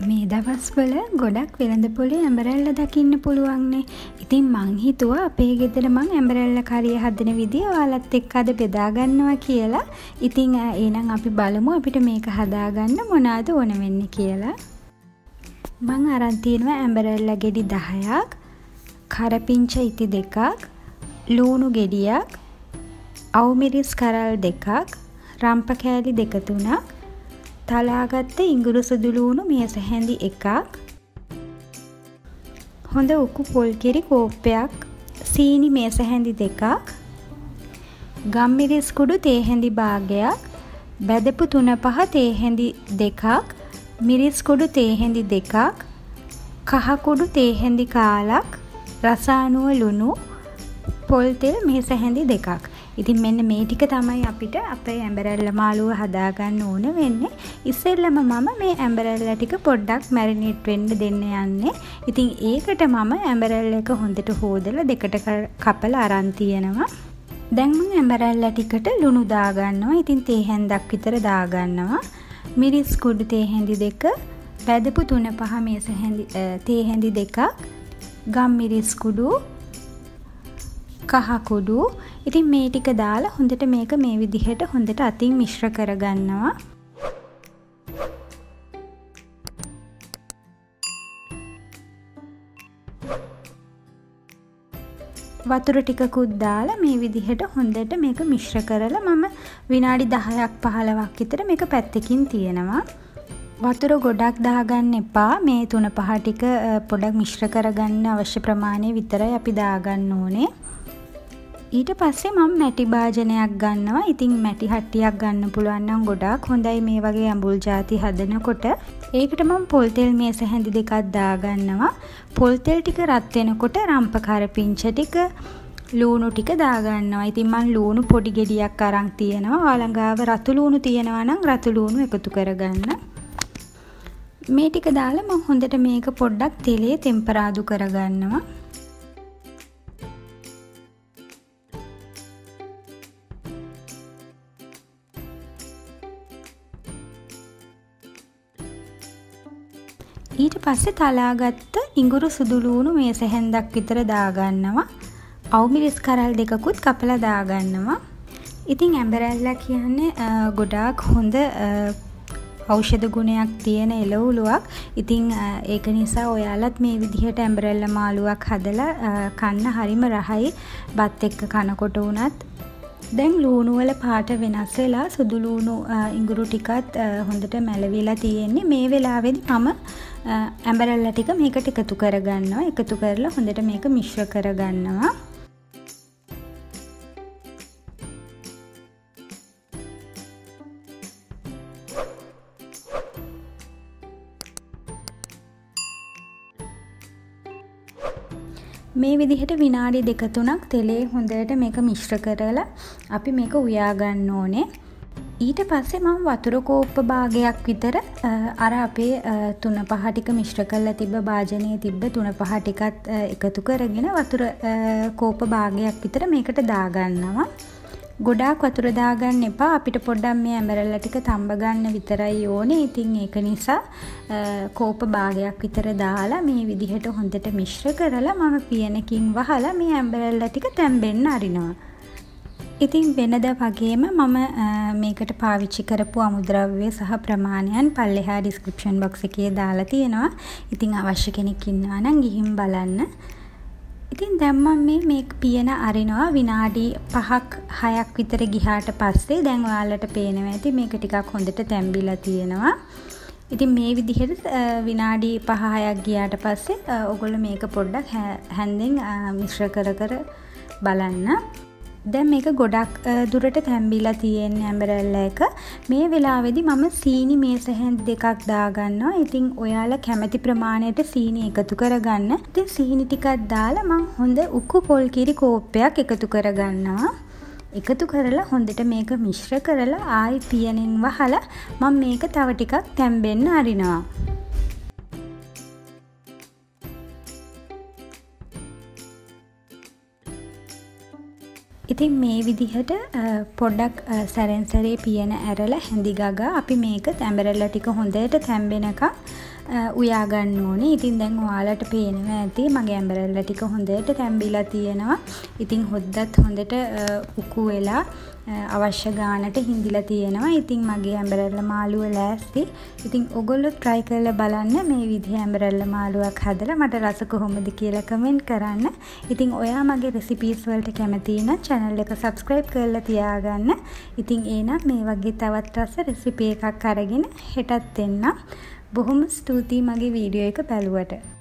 මේ දවස්වල ගොඩක් වෙළඳපොලේ ඇඹරැල්ල දකින්න පුළුවන්නේ. ඉතින් මං හිතුවා අපේ ගෙදර මං ඇඹරැල්ල කරිය හදන විදිය ඔයාලත් එක්ක අද බෙදා ගන්නවා කියලා. ඉතින් එහෙනම් අපි බලමු අපිට මේක හදාගන්න මොනවද ඕන වෙන්නේ කියලා. මං අරන් තියෙනවා ඇඹරැල්ල ගෙඩි 10ක්, කරපිංච ඉති 2ක්, ලූණු ගෙඩියක්, අවුමිරිස් කරල් 2ක්, රම්ප කෑලි 2-3ක්, තලාගත්ත ඉඟුරු සුදු ලූණු මේස හැඳි 1ක්, හොඳ උකු පොල් කිරි කෝප්පයක්, සීනි මේස හැඳි 2ක්, ගම්මිරිස් කුඩු තේ හැඳි භාගයක්, බැදපු 3-5 තේ හැඳි 2ක්, මිරිස් කුඩු තේ හැඳි 2ක්, කහ කුඩු තේ හැඳි කාලක්, රසායනුව ලුණු, පොල් තෙල් මේස හැඳි 2ක්. ඉතින් මෙන්න මේ ටික තමයි අපිට අපේ ඇඹරැල්ල මාළුව හදාගන්න ඕන වෙන්නේ. ඉස්සෙල්ලම මම මේ ඇඹරැල්ල ටික පොඩ්ඩක් මැරිනේට් වෙන්න දෙන්න යන්නේ. ඉතින් ඒකට මම ඇඹරැල්ල එක හොඳට හොදලා දෙකට කපලා අරන් තියෙනවා. දැන් මම ඇඹරැල්ල ටිකට ලුණු දාගන්නවා. ඉතින් තේ හැන්දක් විතර දාගන්නවා. මිරිස් කුඩු තේ හැඳි 2, පැදපු 3-5 මේස හැඳි තේ හැඳි 2ක්, ගම් මිරිස් කුඩු, කහ කුඩු. ඉතින් මේ ටික දාලා හොඳට මේක මේ විදිහට හොඳට අතින් මිශ්‍ර කරගන්නවා. වතුර ටිකකුත් දාලා මේ විදිහට හොඳට මේක මිශ්‍ර කරලා මම විනාඩි 10ක් 15ක් විතර මේක පැත්තකින් තියනවා. වතුර ගොඩක් දාගන්න එපා. මේ 3-5 ටික පොඩක් මිශ්‍ර කරගන්න අවශ්‍ය ප්‍රමාණය විතරයි අපි දාගන්න ඕනේ. ඊට පස්සේ මම මැටි භාජනයක් ගන්නවා. ඉතින් මැටි හට්ටියක් ගන්න පුළුවන් නම් ගොඩාක් හොඳයි මේ වගේ ඇඹුල් ಜಾති හදනකොට. ඒකට මම පොල් තෙල් මේස හැඳි 2ක් දාගන්නවා. පොල් තෙල් ටික රත් වෙනකොට රම්ප කරපිංච ටික, ලූණු ටික දාගන්නවා. ඉතින් මම ලූණු පොඩි ගෙඩියක් අරන් තියෙනවා. ඔයාලා ගාව රතු ලූණු තියෙනවා නම් රතු ලූණු එකතු කරගන්න. මේ ටික දාලා මම හොඳට මේක පොඩ්ඩක් තෙලේ ටෙම්පරාදු කරගන්නවා. ඊට පස්සේ තලාගත්ත ඉඟුරු සුදු ලූණු මේස හැන්දක් විතර දාගන්නවා. අවුමිරිස් කරල් 2කුත් කපලා දාගන්නවා. ඉතින් ඇඹරැල්ලා කියන්නේ ගොඩාක් හොඳ ඖෂධ ගුණයක් තියෙන එළවලුවක්. ඉතින් ඒක නිසා ඔයාලත් මේ විදිහට ඇඹරැල්ල මාළුවක් හදලා කන්න හරිම රහයි. බත් එක්ක කනකොට උනත්. දැන් ලූණු වල පාට වෙනස් වෙලා සුදු ලූණු ඉඟුරු ටිකත් හොඳට මැලවිලා තියෙන්නේ. මේ වෙලාවේදී මම ඇඹරැල්ල ටික මේකට එකතු කරගන්නවා. එකතු කරලා හොඳට මේක මිශ්‍ර කරගන්නවා. මේ විදිහට විනාඩි 2-3ක් තෙලේ හොඳට මේක මිශ්‍ර කරලා අපි මේක උයා ගන්න ඕනේ. ඊට පස්සේ මම වතුර කෝප්ප භාගයක් විතර අර අපේ 3-5 ටික මිශ්‍ර කරලා තිබ්බ භාජනයේ තිබ්බ 3-5 ටිකත් එකතු කරගෙන වතුර කෝප්ප භාගයක් විතර මේකට දාගන්නවා. ගොඩාක් වතුර දාගන්න එපා. අපිට පොඩ්ඩක් මේ ඇඹරැල්ල ටික තඹ ගන්න විතරයි ඕනේ. ඉතින් ඒක නිසා කෝප භාගයක් විතර දාලා මේ විදිහට හොඳට මිශ්‍ර කරලා මම පියනකින් වහලා මේ ඇඹරැල්ල ටික තැම්බෙන්න අරිනවා. ඉතින් වෙනද වගේම මම මේකට පාවිච්චි කරපු අමුද්‍රව්‍ය සහ ප්‍රමාණයන් පල්ලෙහා ඩිස්ක්‍රිප්ෂන් බොක්ස් එකේ දාලා තියෙනවා. ඉතින් අවශ්‍ය කෙනෙක් ඉන්නවා නම් ගිහින් බලන්න. ඉතින් දැන් මම මේක පියන අරිනවා විනාඩි 5ක් 6ක් විතර ගියාට පස්සේ දැන් ඔයාලට පේනවා ඇති මේක ටිකක් හොඳට තැම්බිලා තියෙනවා. ඉතින් මේ විදිහට විනාඩි 5-6ක් ගියාට පස්සේ ඔයගොල්ලෝ මේක පොඩ්ඩක් හැන්දෙන් මිශ්‍ර කර බලන්න. දැන් මේක ගොඩක් දුරට තැම්බිලා තියෙන ඇඹරැල්ල එක. මේ වෙලාවේදී මම සීනි මේස හැන්දි 2ක් දාගන්නවා. ඉතින් ඔයාලා කැමති ප්‍රමාණයට සීනි එකතු කරගන්න. ඉතින් සීනි ටිකක් දාලා මම හොඳ උකු පොල් කිරි කෝප්පයක් එකතු කරගන්නවා. එකතු කරලා හොඳට මේක මිශ්‍ර කරලා ආයි පියනෙන් වහලා මම මේක තව ටිකක් තැම්බෙන්න අරිනවා. ඉතින් මේ විදිහට පොඩ්ඩක් සැරෙන් සැරේ පියන ඇරලා හැඳි ගගා අපි මේක ඇඹරැල්ල ටික හොඳට තැම්බෙනකම් උයා ගන්න ඕනේ. ඉතින් දැන් ඔයාලට පේනවා ඇති මගේ ඇම්බරෙල්ලා ටික හොඳට තැම්බිලා තියෙනවා. ඉතින් හොද්දත් හොඳට උකු වෙලා අවශ්‍ය ගානට හිඳිලා තියෙනවා. ඉතින් මගේ ඇම්බරෙල්ලා මාළුව ලෑස්ති. ඉතින් ඔයගොල්ලෝ try කරලා බලන්න මේ විදිහේ ඇම්බරෙල්ලා මාළුවක් හදලා මට රස කොහොමද කියලා කමෙන්ට් කරන්න. ඉතින් ඔයා මගේ recipes වලට කැමති නම් channel එක subscribe කරලා තියාගන්න. ඉතින් එහෙනම් මේ වගේ තවත් රස recipe එකක් අරගෙන හෙටත් එන්න. බොහොම ස්තුතියි මගේ වීඩියෝ එක බලුවට.